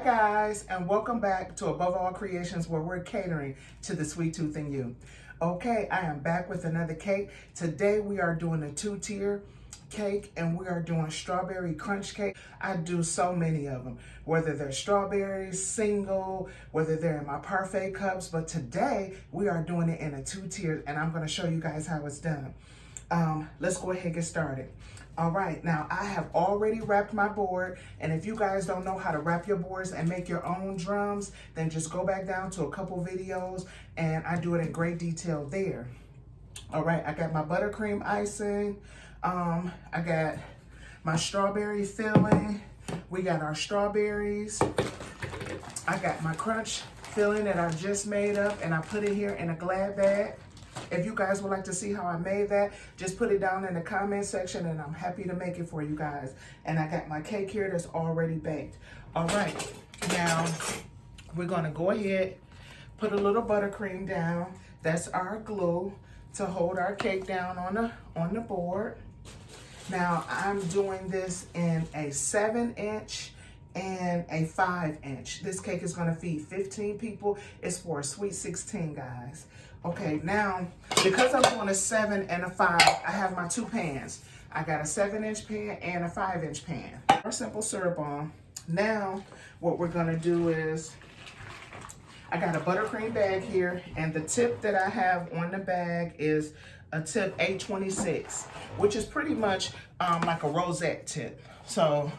guys, and welcome back to Above All Creations, where we're catering to the sweet tooth in you. Okay, I am back with another cake. Today we are doing a two-tier cake, and we are doing strawberry crunch cake. I do so many of them, whether they're strawberries, single, whether they're in my parfait cups, but today we are doing it in a two-tier, and I'm going to show you guys how it's done. Let's go ahead and get started. All right, now I have already wrapped my board, and if you guys don't know how to wrap your boards and make your own drums, then just go back down to a couple videos, and I do it in great detail there. All right, I got my buttercream icing. I got my strawberry filling. We got our strawberries. I got my crunch filling that I just made up, and I put it here in a Glad bag. If you guys would like to see how I made that, just put it down in the comment section, and I'm happy to make it for you guys. And I got my cake here that's already baked. All right, now we're gonna go ahead, put a little buttercream down. That's our glue to hold our cake down on the board. Now I'm doing this in a 7-inch and a 5-inch. This cake is gonna feed 15 people. It's for a sweet 16, guys. Okay, now, because I'm doing a 7 and a 5, I have my two pans. I got a 7-inch pan and a 5-inch pan. Our simple syrup on. Now, what we're gonna do is, I got a buttercream bag here, and the tip that I have on the bag is a tip A26, which is pretty much like a rosette tip. So,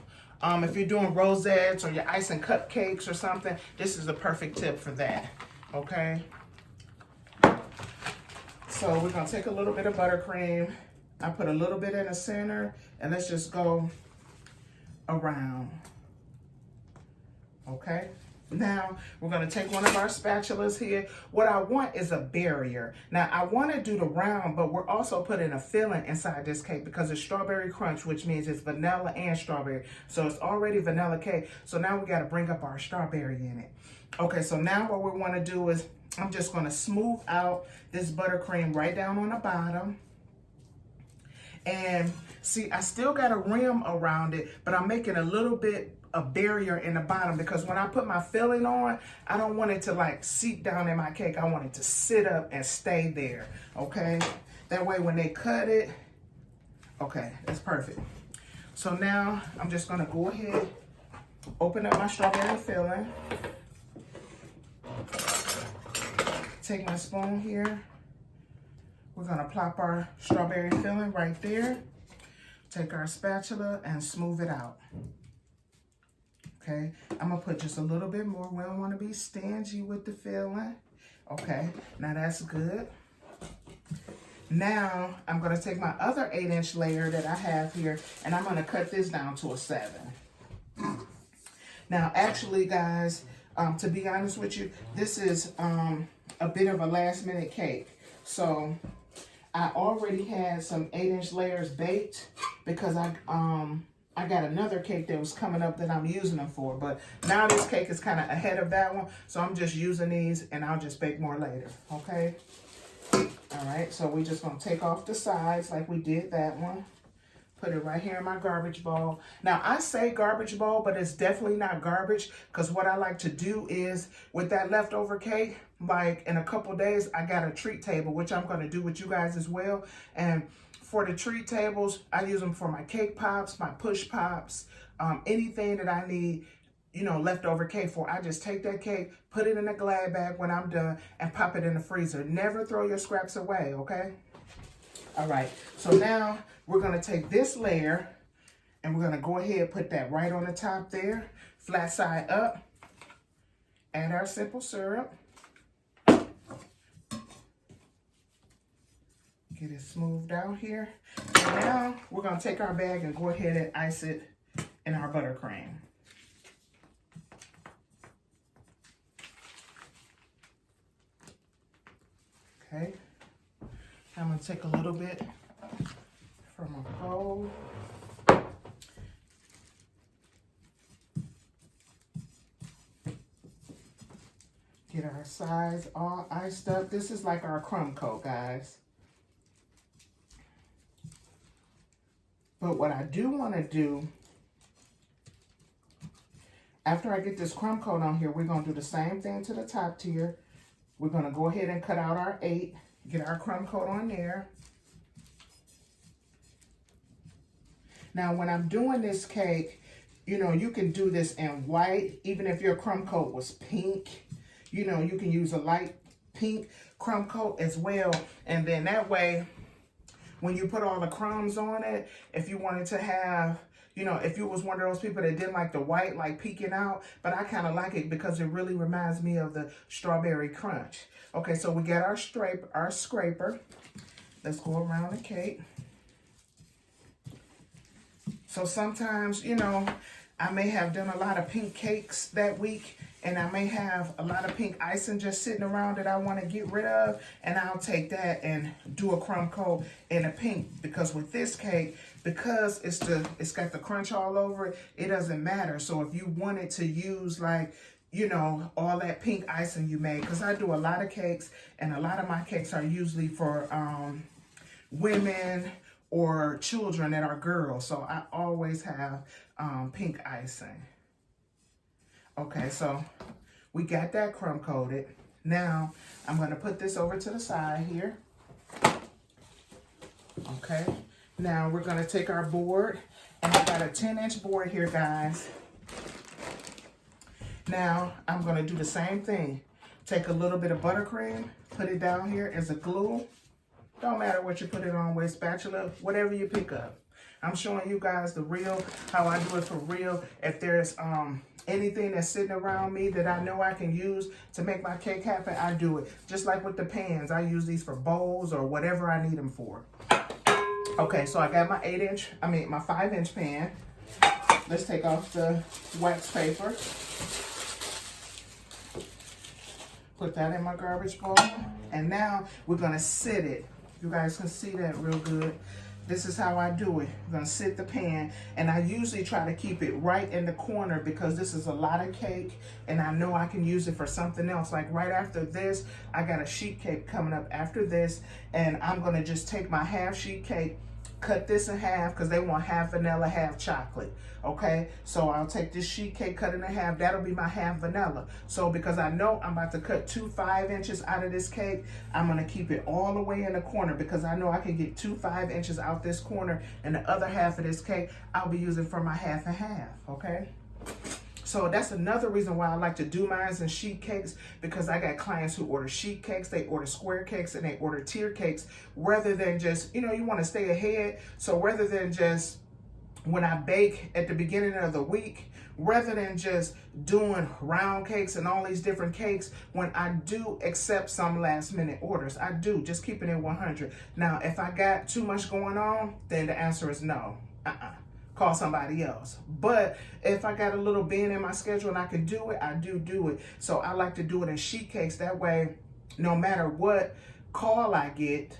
if you're doing rosettes or you're icing cupcakes or something, this is the perfect tip for that, okay? So we're gonna take a little bit of buttercream. I put a little bit in the center, and let's just go around, okay? Now, we're gonna take one of our spatulas here. What I want is a barrier. Now, I wanna do the round, but we're also putting a filling inside this cake because it's strawberry crunch, which means it's vanilla and strawberry. So it's already vanilla cake. So now we gotta bring up our strawberry in it. Okay, so now what we wanna do is, I'm just gonna smooth out this buttercream right down on the bottom. And see, I still got a rim around it, but I'm making a little bit a barrier in the bottom because when I put my filling on, I don't want it to like seep down in my cake. I want it to sit up and stay there, okay? That way when they cut it, okay, that's perfect. So now I'm just gonna go ahead, open up my strawberry filling. Take my spoon here. We're gonna plop our strawberry filling right there. Take our spatula and smooth it out. Okay, I'm gonna put just a little bit more. We don't wanna be stingy with the filling. Okay, now that's good. Now, I'm gonna take my other 8-inch layer that I have here, and I'm gonna cut this down to a 7. Now, actually, guys, to be honest with you, this is a bit of a last minute cake. So I already had some 8-inch layers baked because I got another cake that was coming up that I'm using them for. But now this cake is kind of ahead of that one. So I'm just using these, and I'll just bake more later, okay? All right, so we're just gonna take off the sides like we did that one. Put it right here in my garbage bowl. Now, I say garbage bowl, but it's definitely not garbage because what I like to do is with that leftover cake, like in a couple days, I got a treat table, which I'm going to do with you guys as well. And for the treat tables, I use them for my cake pops, my push pops, anything that I need, you know, leftover cake for. I just take that cake, put it in a Glad bag when I'm done, and pop it in the freezer. Never throw your scraps away, okay? All right, so now we're gonna take this layer and we're gonna go ahead and put that right on the top there, flat side up, add our simple syrup. Get it smoothed out here. And now we're gonna take our bag and go ahead and ice it in our buttercream. Okay. I'm gonna take a little bit from a bowl. Get our sides all iced up. This is like our crumb coat, guys. But what I do want to do After I get this crumb coat on here, we're going to do the same thing to the top tier. We're going to go ahead and cut out our 8, get our crumb coat on there. Now, when I'm doing this cake, you know, you can do this in white. Even if your crumb coat was pink, you know, you can use a light pink crumb coat as well. And then that way, when you put all the crumbs on it, if you wanted to have, you know, if you was one of those people that didn't like the white, like peeking out, but I kind of like it because it really reminds me of the strawberry crunch. Okay, so we got our scraper. Let's go around the cake. So sometimes, you know, I may have done a lot of pink cakes that week, and I may have a lot of pink icing just sitting around that I want to get rid of, and I'll take that and do a crumb coat in a pink, because with this cake, because it's got the crunch all over it, it doesn't matter. So if you wanted to use, like, you know, all that pink icing you made, because I do a lot of cakes, and a lot of my cakes are usually for women or children that are girls, so I always have pink icing. Okay, so we got that crumb coated. Now, I'm going to put this over to the side here. Okay, now we're going to take our board, and I got a 10-inch board here, guys. Now, I'm going to do the same thing. Take a little bit of buttercream, put it down here as a glue. Don't matter what you put it on with, spatula, whatever you pick up. I'm showing you guys the real, how I do it for real. If there's anything that's sitting around me that I know I can use to make my cake happen, I do it. Just like with the pans, I use these for bowls or whatever I need them for. Okay, so I got my 5-inch pan. Let's take off the wax paper. Put that in my garbage bowl. And now we're gonna sit it. You guys can see that real good. This is how I do it. I'm gonna sit the pan, and I usually try to keep it right in the corner because this is a lot of cake, and I know I can use it for something else. Like right after this, I got a sheet cake coming up after this, and I'm gonna just take my half sheet cake, cut this in half because they want half vanilla, half chocolate. Okay, so I'll take this sheet cake, cut it in half. That'll be my half vanilla. So because I know I'm about to cut 2 5-inches out of this cake, I'm gonna keep it all the way in the corner because I know I can get 2 5-inches out this corner, and the other half of this cake I'll be using for my half and half. Okay. So that's another reason why I like to do mine in sheet cakes, because I got clients who order sheet cakes, they order square cakes, and they order tier cakes, rather than just, you know, you want to stay ahead. So rather than just, when I bake at the beginning of the week, rather than just doing round cakes and all these different cakes, when I do accept some last minute orders, I do, just keeping it 100. Now, if I got too much going on, then the answer is no. Call somebody else. But if I got a little bend in my schedule and I can do it, I do it. So I like to do it in sheet cakes. That way, no matter what call I get,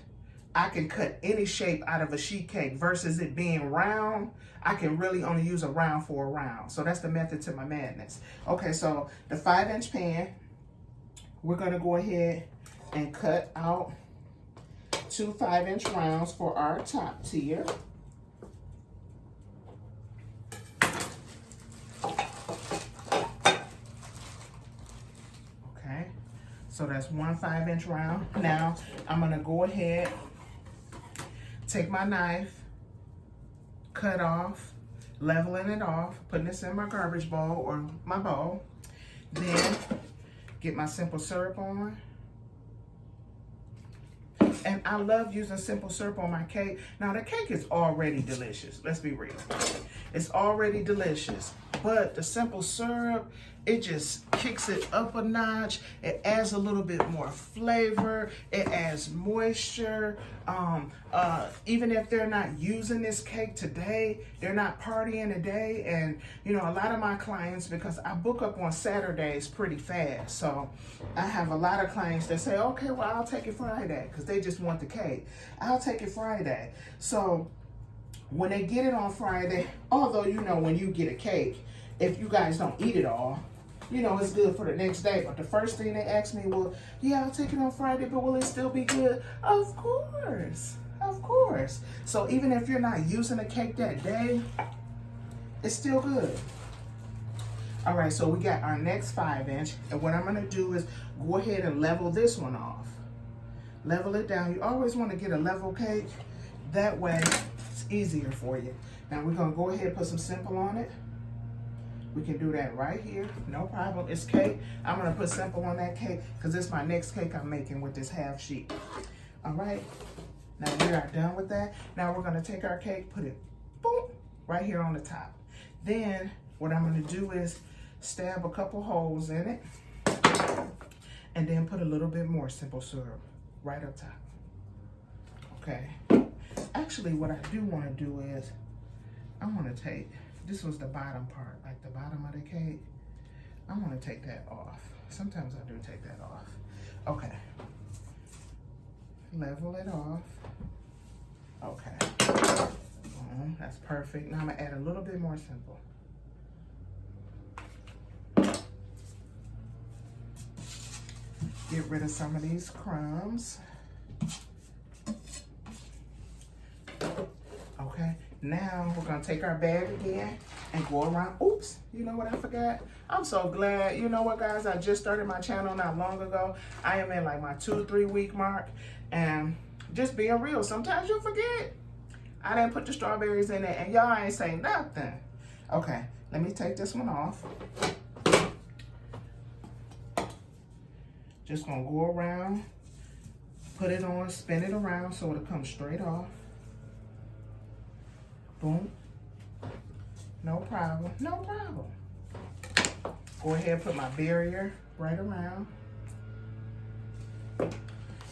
I can cut any shape out of a sheet cake versus it being round. I can really only use a round for a round. So that's the method to my madness. Okay, so the 5-inch pan, we're gonna go ahead and cut out 2 5-inch rounds for our top tier. So that's 1 5-inch round. Now I'm gonna go ahead, take my knife, cut off, leveling it off, putting this in my garbage bowl or my bowl. Then get my simple syrup on. And I love using simple syrup on my cake. Now the cake is already delicious, let's be real. It's already delicious, but the simple syrup, it just kicks it up a notch. It adds a little bit more flavor. It adds moisture. Even if they're not using this cake today, they're not partying today. And you know, a lot of my clients, because I book up on Saturdays pretty fast, so I have a lot of clients that say, okay, well, I'll take it Friday, because they just want the cake. I'll take it Friday. So when they get it on Friday, although, you know, when you get a cake, if you guys don't eat it all, you know, it's good for the next day. But the first thing they ask me, well, yeah, I'll take it on Friday, but will it still be good? Of course, of course. So even if you're not using the cake that day, it's still good. All right, so we got our next 5-inch, and what I'm gonna do is go ahead and level this one off. Level it down. You always wanna get a level cake. That way, it's easier for you. Now we're gonna go ahead and put some simple on it. We can do that right here, no problem. It's cake. I'm gonna put simple on that cake because it's my next cake I'm making with this half sheet. All right, now we are done with that. Now we're gonna take our cake, put it, boom, right here on the top. Then what I'm gonna do is stab a couple holes in it and then put a little bit more simple syrup right up top. Okay, actually what I do wanna do is, I wanna take, this was the bottom part, like the bottom of the cake. I wanna take that off. Sometimes I do take that off. Okay, level it off. Okay, that's perfect. Now I'm gonna add a little bit more simple. Get rid of some of these crumbs. Okay, now we're gonna take our bag again and go around. Oops, you know what I forgot? I'm so glad. You know what, guys? I just started my channel not long ago. I am in like my 2-3 week mark, and just being real, sometimes you'll forget. I didn't put the strawberries in it, and y'all ain't saying nothing. Okay, let me take this one off. Just gonna go around, put it on, spin it around so it'll come straight off. Boom. No problem, no problem. Go ahead and put my barrier right around.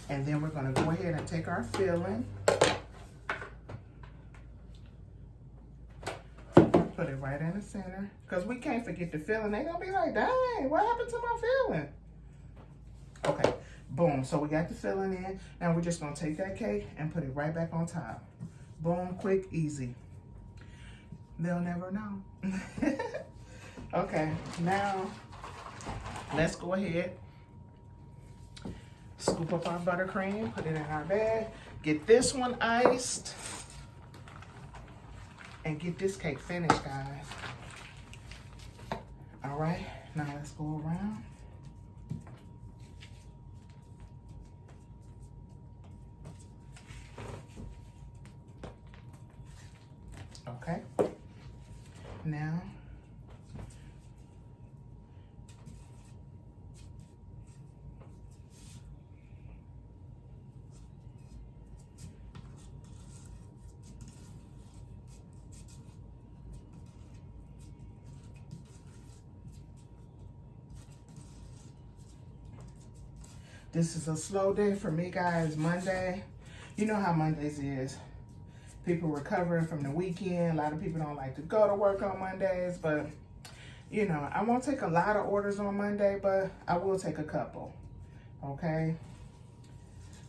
And then we're gonna go ahead and take our filling. Put it right in the center. Because we can't forget the filling. They're gonna be like, dang, what happened to my filling? Okay, boom, so we got the filling in. Now we're just gonna take that cake and put it right back on top. Boom, quick, easy. They'll never know. Okay, now let's go ahead, scoop up our buttercream, put it in our bag, get this one iced, and get this cake finished, guys. All right, now let's go around. Okay, now this is a slow day for me, guys. Monday, you know how Mondays is. People recovering from the weekend. A lot of people don't like to go to work on Mondays, but you know, I won't take a lot of orders on Monday, but I will take a couple, okay?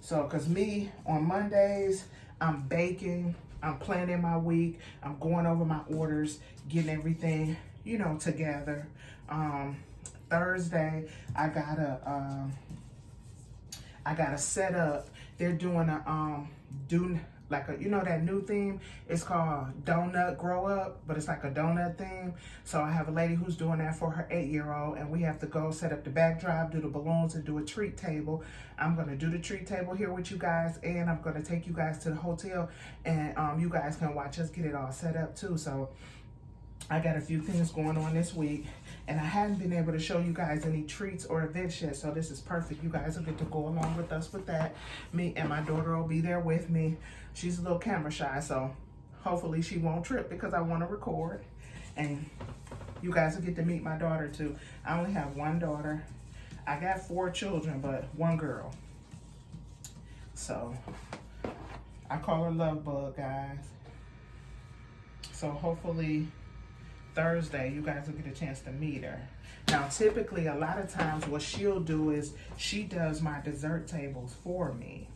So, cause me, on Mondays, I'm baking, I'm planning my week, I'm going over my orders, getting everything, you know, together. Thursday, I gotta set up. They're doing a you know that new theme? It's called Donut Grow Up, but it's like a donut theme. So I have a lady who's doing that for her 8-year-old, and we have to go set up the backdrop, do the balloons, and do a treat table. I'm gonna do the treat table here with you guys, and I'm gonna take you guys to the hotel, and you guys can watch us get it all set up too. So I got a few things going on this week, and I hadn't been able to show you guys any treats or events yet, so this is perfect. You guys will get to go along with us with that. Me and my daughter will be there with me. She's a little camera shy, so hopefully she won't trip because I want to record. And you guys will get to meet my daughter too. I only have one daughter. I got 4 children, but 1 girl. So I call her Love Bug, guys. So hopefully Thursday, you guys will get a chance to meet her. Now, typically, a lot of times what she'll do is she does my dessert tables for me,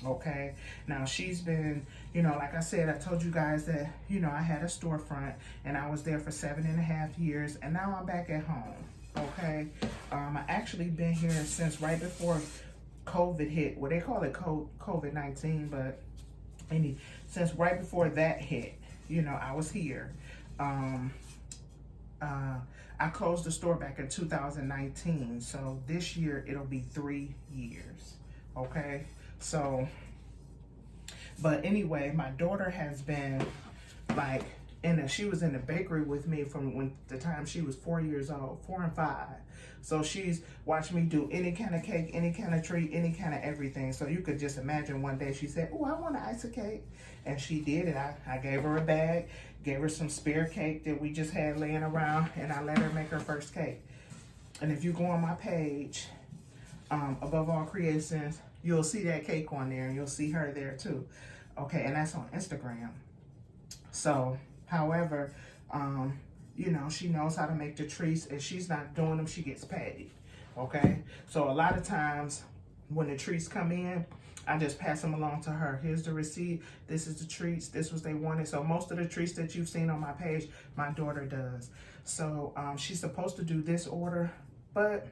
okay? Now, she's been, you know, like I said, I told you guys that, you know, I had a storefront, and I was there for 7.5 years, and now I'm back at home, okay? I actually been here since right before COVID hit. Well, they call it COVID-19, but since right before that hit, you know, I was here. I closed the store back in 2019, so this year it'll be 3 years, okay? So, but anyway, my daughter has been like, she was in the bakery with me from when the time she was 4 years old, 4 and 5. So she's watched me do any kind of cake, any kind of treat, any kind of everything. So you could just imagine one day she said, oh, I want an ice cake. And she did it. I gave her a bag, gave her some spare cake that we just had laying around, and I let her make her first cake. And if you go on my page, Above All Creations, you'll see that cake on there, and you'll see her there too. Okay, and that's on Instagram. So, however, you know, she knows how to make the treats. If she's not doing them, she gets paid, okay? So a lot of times when the treats come in, I just pass them along to her. Here's the receipt. This is the treats. This was they wanted. So most of the treats that you've seen on my page, my daughter does. So she's supposed to do this order, but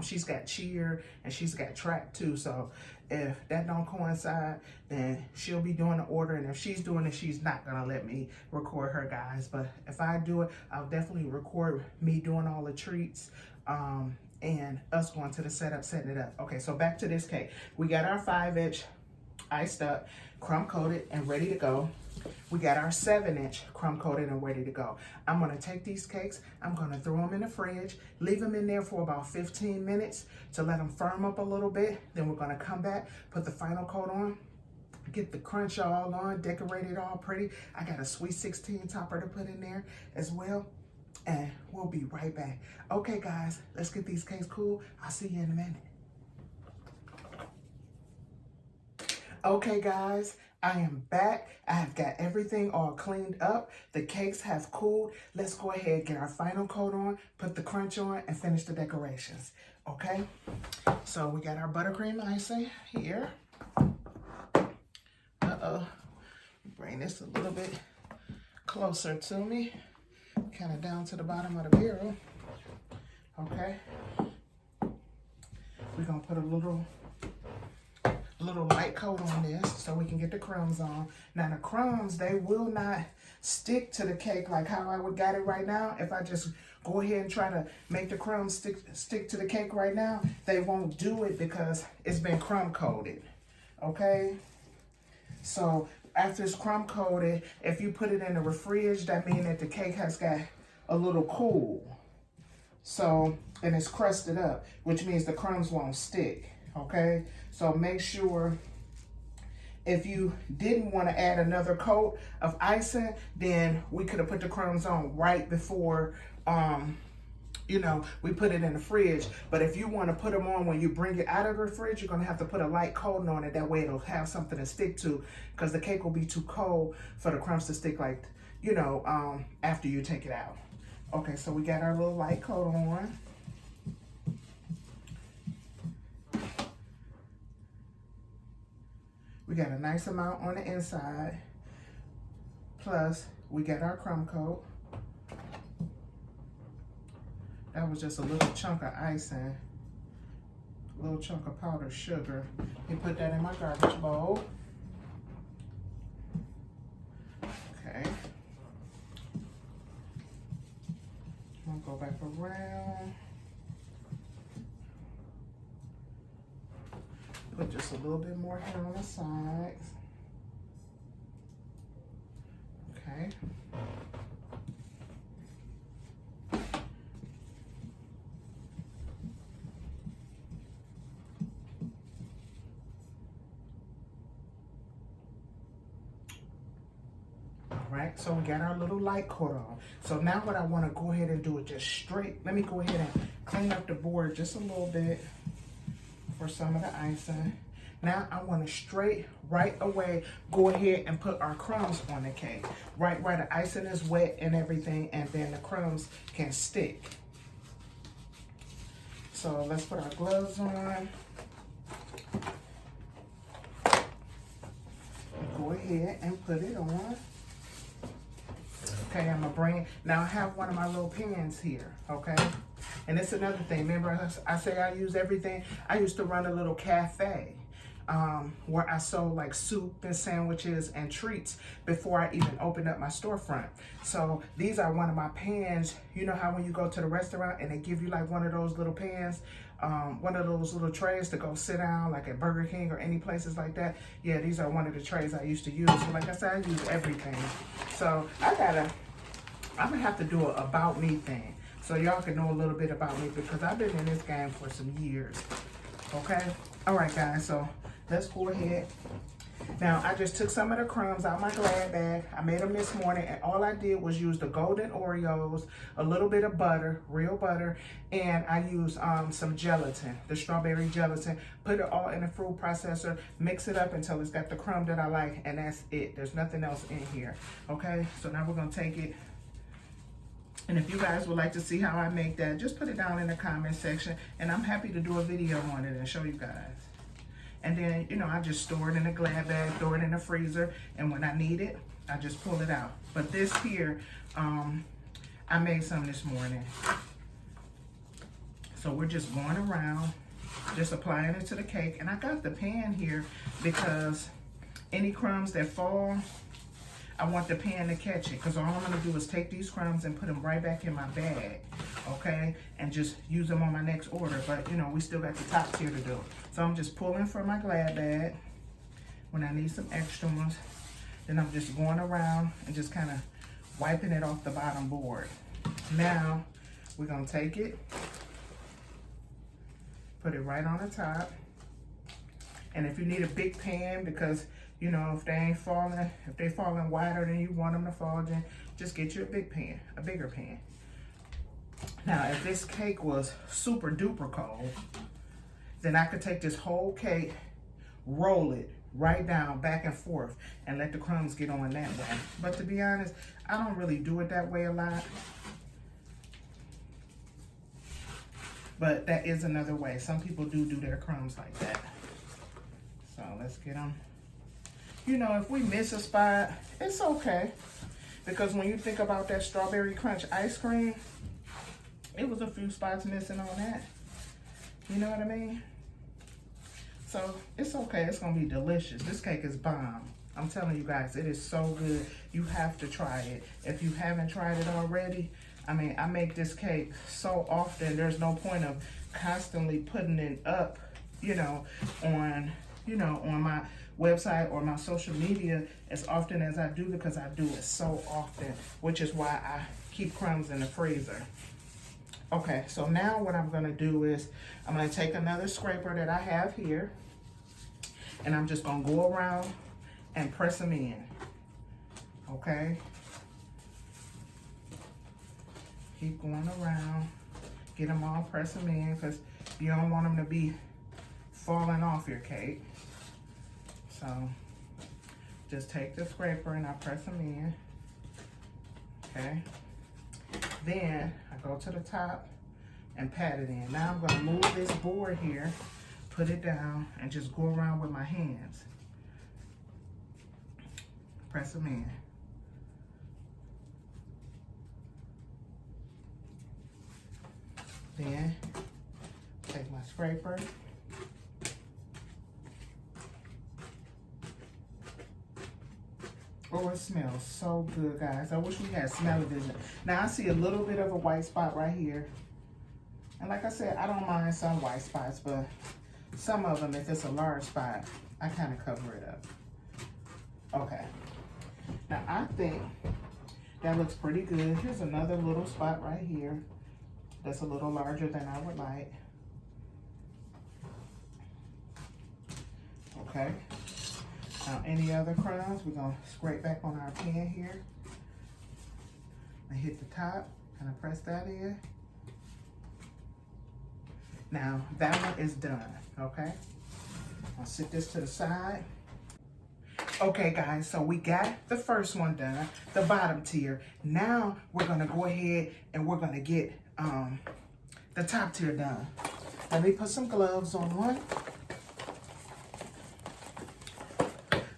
she's got cheer and she's got track too. So if that don't coincide, then she'll be doing the order. And if she's doing it, she's not gonna let me record her, guys. But if I do it, I'll definitely record me doing all the treats and us going to the setup, setting it up. Okay, so back to this cake. We got our 5-inch iced up, crumb coated and ready to go. We got our 7-inch crumb coated and ready to go. I'm gonna take these cakes, I'm gonna throw them in the fridge, leave them in there for about 15 minutes to let them firm up a little bit. Then we're gonna come back, put the final coat on, get the crunch all on, decorate it all pretty. I got a sweet 16 topper to put in there as well. And we'll be right back. Okay, guys, let's get these cakes cool. I'll see you in a minute. Okay, guys, I am back. I have got everything all cleaned up. The cakes have cooled. Let's go ahead and get our final coat on, put the crunch on, and finish the decorations, okay? So we got our buttercream icing here. Bring this a little bit closer to me, kind of down to the bottom of the barrel, okay? We're gonna put a little light coat on this so we can get the crumbs on. Now the crumbs, they will not stick to the cake like how I would got it right now. If I just go ahead and try to make the crumbs stick to the cake right now, they won't do it because it's been crumb coated, okay? So after it's crumb coated, if you put it in the fridge, that means that the cake has got a little cool. So, and it's crusted up, which means the crumbs won't stick, okay? So make sure if you didn't want to add another coat of icing, then we could have put the crumbs on right before, you know, we put it in the fridge. But if you want to put them on when you bring it out of the fridge, you're going to have to put a light coating on it. That way it'll have something to stick to, because the cake will be too cold for the crumbs to stick, like, you know, after you take it out. Okay, so we got our little light coat on. We got a nice amount on the inside. Plus, we got our crumb coat. That was just a little chunk of icing, a little chunk of powdered sugar. You put that in my garbage bowl. Okay. I'll go back around. Put just a little bit more here on the sides. Okay. Right, so we got our little light coat on. So now what I want to go ahead and do is just straight. Let me go ahead and clean up the board just a little bit for some of the icing. Now I want to straight right away go ahead and put our crumbs on the cake. Right where the icing is wet and everything, and then the crumbs can stick. So let's put our gloves on. Go ahead and put it on. Okay, I'm gonna bring it. Now I have one of my little pans here, okay? And it's another thing. Remember I say I use everything? I used to run a little cafe, where I sold like soup and sandwiches and treats before I even opened up my storefront. So these are one of my pans. You know how when you go to the restaurant and they give you like one of those little pans, one of those little trays to go sit down, like at Burger King or any places like that. Yeah, these are one of the trays I used to use. So like I said, I use everything. So I'm gonna have to do an about me thing, so y'all can know a little bit about me, because I've been in this game for some years. Okay, all right guys, so let's go ahead. Now I just took some of the crumbs out my Glad bag. I made them this morning, and all I did was use the golden Oreos, a little bit of butter, real butter, and I used some gelatin, the strawberry gelatin. Put it all in a food processor, mix it up until it's got the crumb that I like, and that's it. There's nothing else in here. Okay, so now we're gonna take it. And if you guys would like to see how I make that, just put it down in the comment section, and I'm happy to do a video on it and show you guys. And then, you know, I just store it in a Glad bag, throw it in the freezer, and when I need it, I just pull it out. But this here, I made some this morning. So we're just going around, just applying it to the cake. And I got the pan here because any crumbs that fall, I want the pan to catch it, because all I'm gonna do is take these crumbs and put them right back in my bag, okay? And just use them on my next order. But you know, we still got the tops here to do. So I'm just pulling from my Glad bag when I need some extra ones. Then I'm just going around and just kind of wiping it off the bottom board. Now, we're gonna take it, put it right on the top. And if you need a big pan, because you know, if they ain't falling, if they falling wider than you want them to fall, then just get you a big pan, a bigger pan. Now, if this cake was super duper cold, then I could take this whole cake, roll it right down, back and forth, and let the crumbs get on that way. But to be honest, I don't really do it that way a lot. But that is another way. Some people do their crumbs like that. So let's get them. You know, if we miss a spot, it's okay. Because when you think about that strawberry crunch ice cream, it was a few spots missing on that. You know what I mean? So it's okay, it's gonna be delicious. This cake is bomb. I'm telling you guys, it is so good. You have to try it. If you haven't tried it already, I mean, I make this cake so often, there's no point of constantly putting it up, you know, on my website or my social media as often as I do, because I do it so often, which is why I keep crumbs in the freezer. Okay, so now what I'm gonna do is I'm gonna take another scraper that I have here, and I'm just gonna go around and press them in, okay? Keep going around, get them all, press them in, because you don't want them to be falling off your cake. So just take the scraper and I press them in, okay? Then I go to the top and pat it in. Now I'm gonna move this board here, put it down, and just go around with my hands. Press them in. Then take my scraper. Oh, it smells so good, guys. I wish we had smell-o-vision. Now, I see a little bit of a white spot right here. And like I said, I don't mind some white spots, but some of them, if it's a large spot, I kind of cover it up. Okay. Now, I think that looks pretty good. Here's another little spot right here that's a little larger than I would like. Okay. Now, any other crumbs, we're gonna scrape back on our pan here and hit the top, kind of press that in. Now, that one is done, okay? I'll set this to the side. Okay, guys, so we got the first one done, the bottom tier. Now, we're gonna go ahead and we're gonna get the top tier done. Let me put some gloves on one.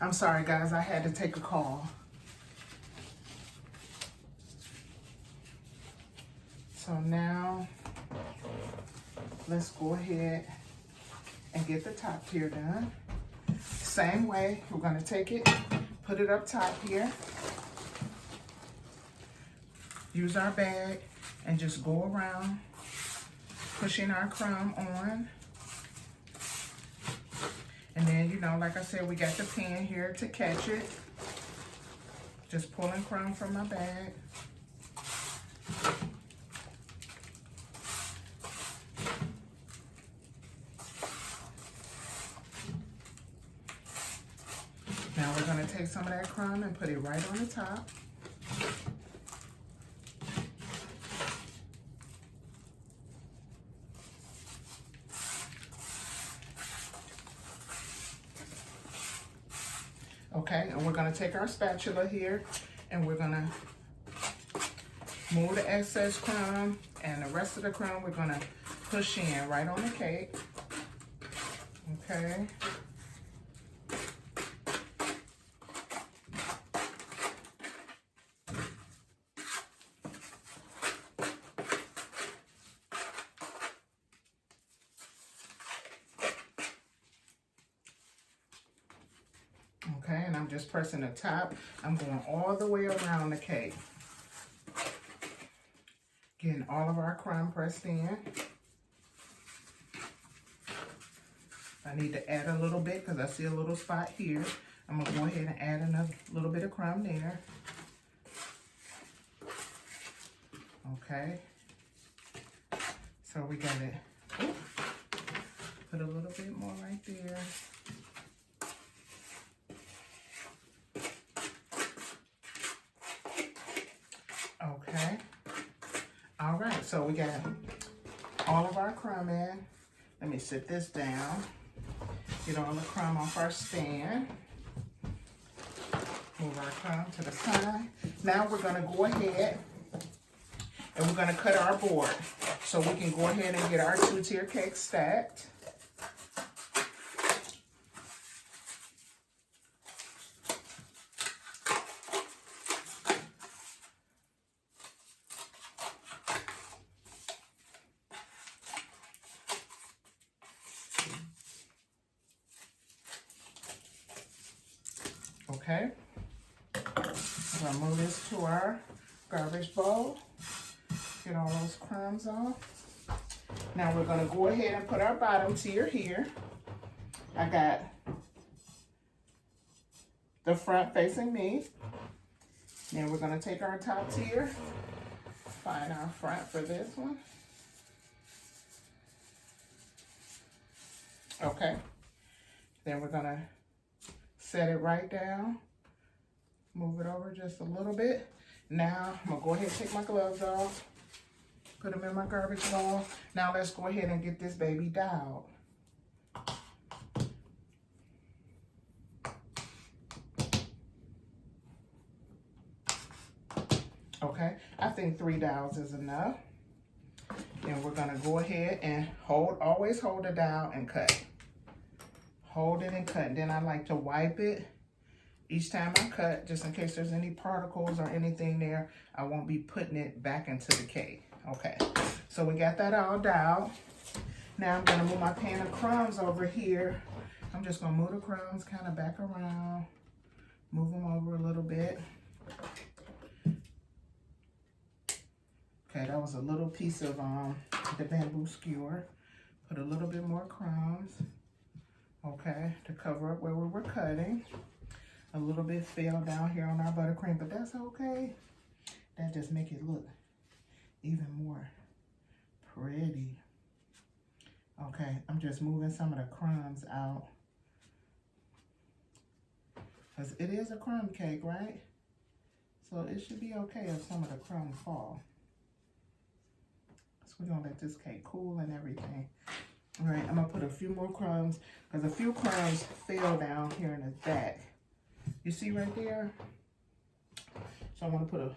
I'm sorry, guys, I had to take a call. So now, let's go ahead and get the top tier done. Same way, we're gonna take it, put it up top here. Use our bag and just go around, pushing our crumb on. And then, you know, like I said, we got the pin here to catch it. Just pulling crumb from my bag. Now we're gonna take some of that crumb and put it right on the top. Okay, and we're gonna take our spatula here and we're gonna move the excess crumb, and the rest of the crumb we're gonna push in right on the cake. Okay. Okay, and I'm just pressing the top. I'm going all the way around the cake. Getting all of our crumb pressed in. I need to add a little bit because I see a little spot here. I'm going to go ahead and add another little bit of crumb there. Okay. So we got it. Ooh, put a little bit more right there. Okay. All right, so we got all of our crumb in. Let me sit this down. Get all the crumb off our stand. Move our crumb to the side. Now we're gonna go ahead and we're gonna cut our board so we can go ahead and get our two-tier cake stacked. Okay, I'm gonna move this to our garbage bowl. Get all those crumbs off. Now we're gonna go ahead and put our bottom tier here. I got the front facing me. Then we're gonna take our top tier, find our front for this one. Okay, then we're gonna set it right down, move it over just a little bit. Now I'm gonna go ahead and take my gloves off, put them in my garbage bowl. Now let's go ahead and get this baby dialed. Okay, I think 3 dials is enough. Then we're gonna go ahead and always hold the dial and cut. Hold it and cut. Then I like to wipe it each time I cut, just in case there's any particles or anything there. I won't be putting it back into the cake. Okay, so we got that all dialed. Now I'm gonna move my pan of crumbs over here. I'm just gonna move the crumbs kind of back around, move them over a little bit. Okay, that was a little piece of the bamboo skewer. Put a little bit more crumbs, okay, to cover up where we were cutting. A little bit fell down here on our buttercream, but that's okay. That just make it look even more pretty. Okay, I'm just moving some of the crumbs out, because it is a crumb cake, right? So it should be okay if some of the crumbs fall. So we're gonna let this cake cool and everything. All right, I'm gonna put a few more crumbs, because a few crumbs fell down here in the back. You see right there? So I'm gonna put a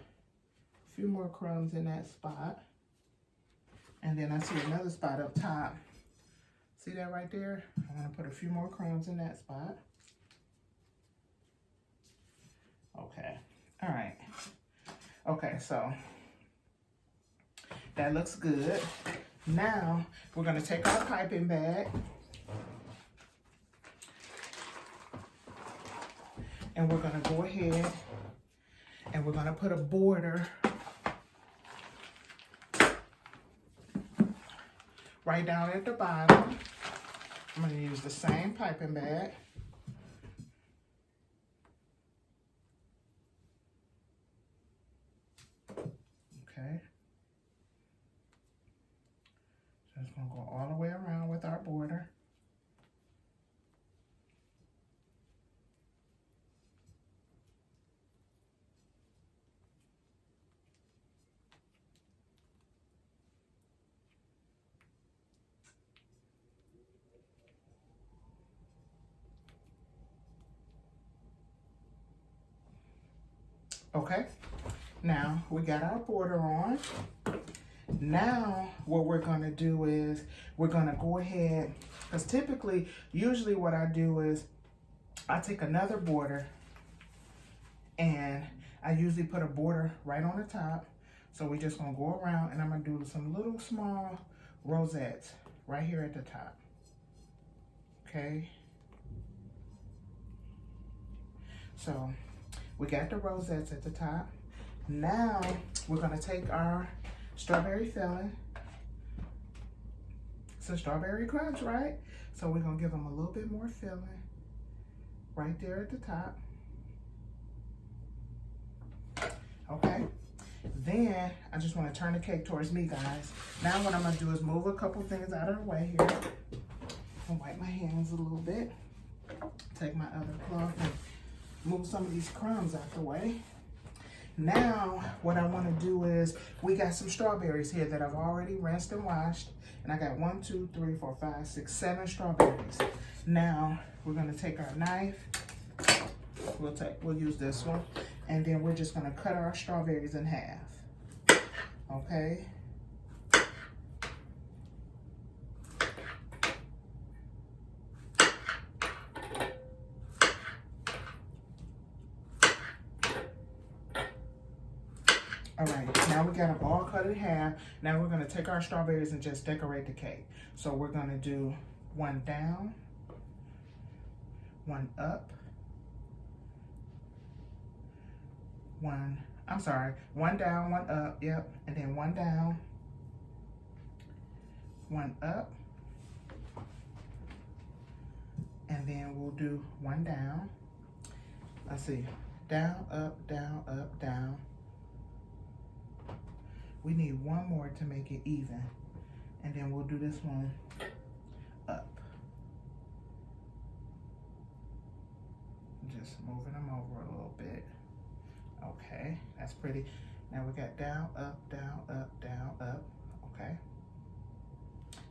few more crumbs in that spot. And then I see another spot up top. See that right there? I'm gonna put a few more crumbs in that spot. Okay, all right. Okay, so that looks good. Now we're gonna take our piping bag And we're gonna go ahead and we're gonna put a border right down at the bottom. I'm gonna use the same piping bag. Okay. So it's gonna go all the way around with our border. Okay, now we got our border on. Now what we're gonna do is we're gonna go ahead, because usually what I do is I take another border and I usually put a border right on the top. So we're just gonna go around and I'm gonna do some little small rosettes right here at the top. Okay. So we got the rosettes at the top. Now we're gonna take our strawberry filling. It's a strawberry crunch, right? So we're gonna give them a little bit more filling right there at the top. Okay. Then I just want to turn the cake towards me, guys. Now what I'm gonna do is move a couple things out of the way here. And wipe my hands a little bit. Take my other cloth and move some of these crumbs out the way. Now, what I want to do is, we got some strawberries here that I've already rinsed and washed. And I got 1, 2, 3, 4, 5, 6, 7 strawberries. Now, we're going to take our knife. We'll use this one. And then we're just going to cut our strawberries in half. Okay. All right, now we got them all cut in half. Now we're gonna take our strawberries and just decorate the cake. So we're gonna do one down, one up, one down, one up, yep, and then one down, one up, and then we'll do one down. Let's see, down, up, down, up, down. We need one more to make it even. And then we'll do this one up. Just moving them over a little bit. Okay, that's pretty. Now we got down, up, down, up, down, up. Okay.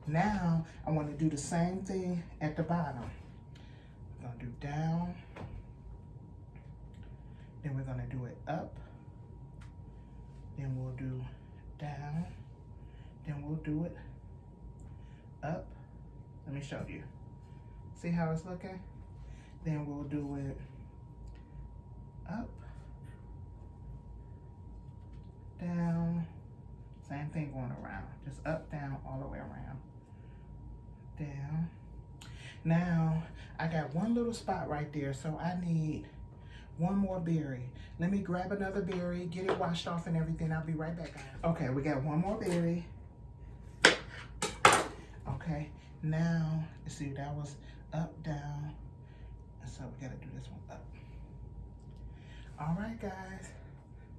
Now I want to do the same thing at the bottom. We're gonna do down. Then we're gonna do it up. Then we'll do down, then we'll do it up. Let me show you. See how it's looking? Then we'll do it up, down, same thing going around, just up, down, all the way around, down. Now, I got one little spot right there, so I need one more berry. Let me grab another berry, get it washed off and everything. I'll be right back, guys. Okay, we got one more berry. Okay, now, you see, that was up, down. And so we gotta do this one up. All right, guys,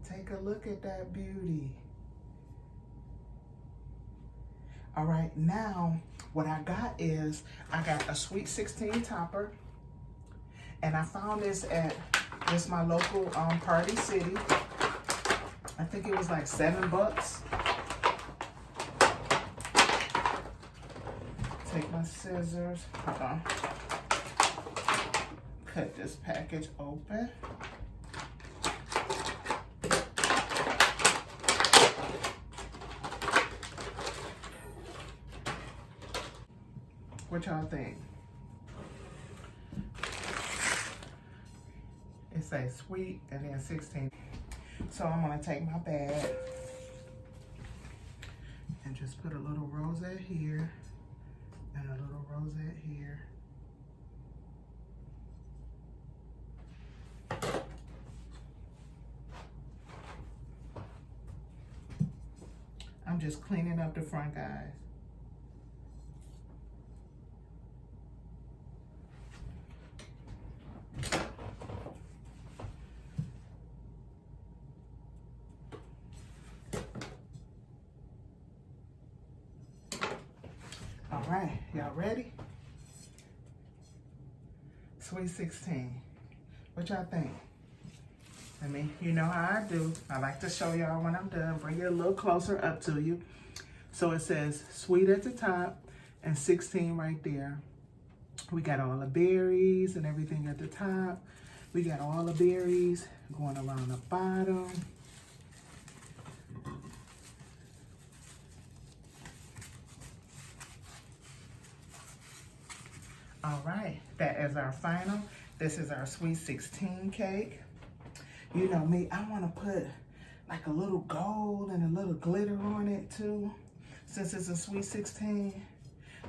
take a look at that beauty. All right, now, what I got is, I got a Sweet 16 topper. And I found this at my local Party City. I think it was like $7. Take my scissors. Hold on. Cut this package open. What y'all think? It says sweet and then 16. So I'm gonna take my bag and just put a little rosette here and a little rosette here. just cleaning up the front, guys. All right, y'all ready? Sweet 16. What y'all think? I mean, you know how I do. I like to show y'all when I'm done. Bring it a little closer up to you. So it says sweet at the top and 16 right there. We got all the berries and everything at the top. We got all the berries going around the bottom. All right, that is our final. This is our sweet 16 cake. You know me, I want to put like a little gold and a little glitter on it too, since it's a sweet 16.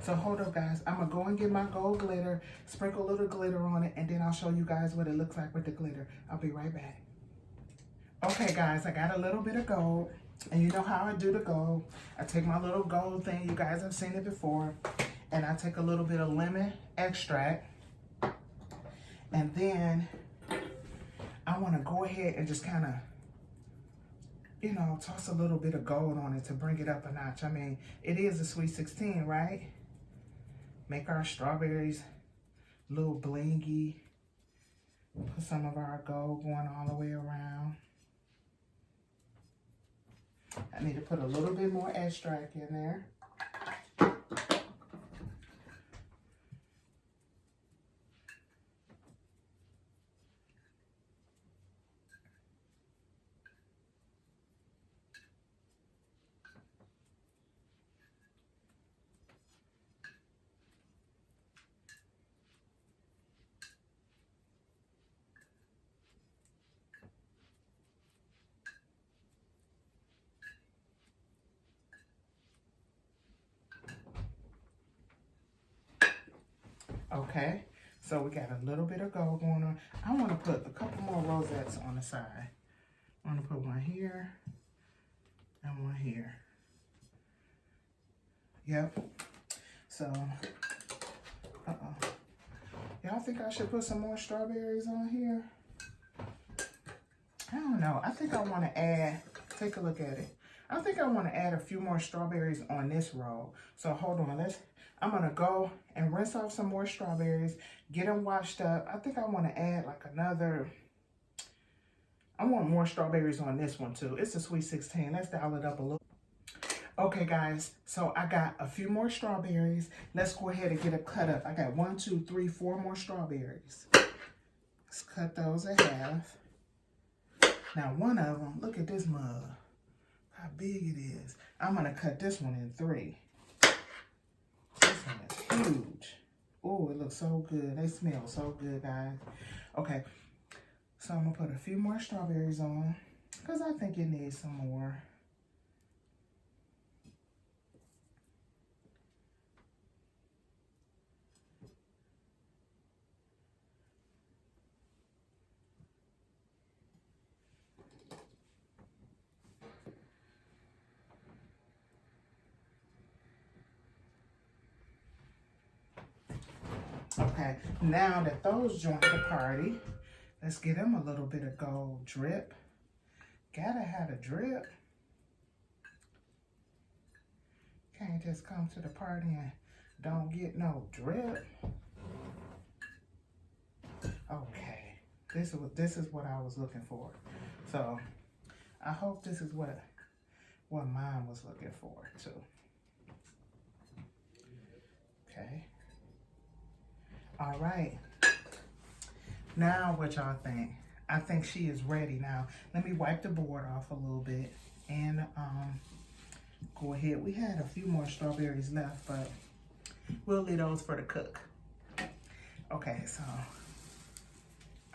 So hold up, guys. I'm going to go and get my gold glitter, sprinkle a little glitter on it, and then I'll show you guys what it looks like with the glitter. I'll be right back. Okay, guys, I got a little bit of gold, and you know how I do the gold. I take my little gold thing. You guys have seen it before. And I take a little bit of lemon extract, and then I want to go ahead and just kind of, you know, toss a little bit of gold on it to bring it up a notch. I mean, it is a sweet 16, right? Make our strawberries a little blingy. Put some of our gold going all the way around. I need to put a little bit more extract in there. Okay, so we got a little bit of gold going on. I want to put a couple more rosettes on the side. I want to put one here and one here. Yep. So, y'all think I should put some more strawberries on here? I don't know. I think I want to add, take a look at it. I think I want to add a few more strawberries on this roll. So hold on, I'm going to go and rinse off some more strawberries, get them washed up. I think I want to add like I want more strawberries on this one too. It's a sweet 16. Let's dial it up a little. Okay, guys, so I got a few more strawberries. Let's go ahead and get a cut up. I got 1, 2, 3, 4 more strawberries. Let's cut those in half. Now, one of them, look at this mug. How big it is. I'm going to cut this one in 3. This one is huge. Oh, it looks so good. They smell so good, guys. Okay, so I'm going to put a few more strawberries on because I think it needs some more. Okay, now that those joined the party, let's get them a little bit of gold drip. Gotta have a drip. Can't just come to the party and don't get no drip. Okay, this is what I was looking for. So I hope this is what mine was looking for too. Okay. All right. Now what y'all think? I think she is ready now. Let me wipe the board off a little bit and go ahead. We had a few more strawberries left, but we'll leave those for the cook. Okay, so,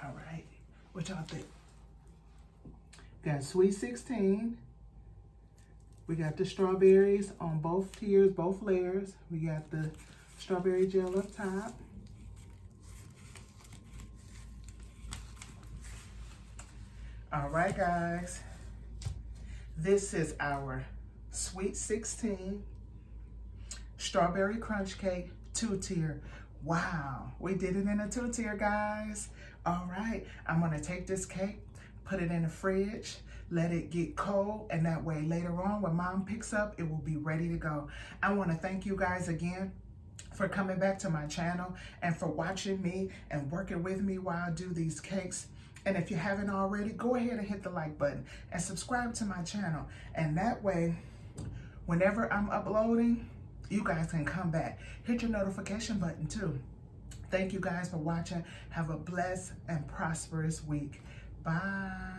all right. What y'all think? Got sweet 16. We got the strawberries on both tiers, both layers. We got the strawberry gel up top. All right, guys. This is our Sweet 16, strawberry crunch cake, 2-tier. Wow, we did it in a 2-tier, guys. All right, I'm gonna take this cake, put it in the fridge, let it get cold, and that way later on when mom picks up, it will be ready to go. I wanna thank you guys again for coming back to my channel and for watching me and working with me while I do these cakes. And if you haven't already, go ahead and hit the like button and subscribe to my channel. And that way, whenever I'm uploading, you guys can come back. Hit your notification button too. Thank you guys for watching. Have a blessed and prosperous week. Bye.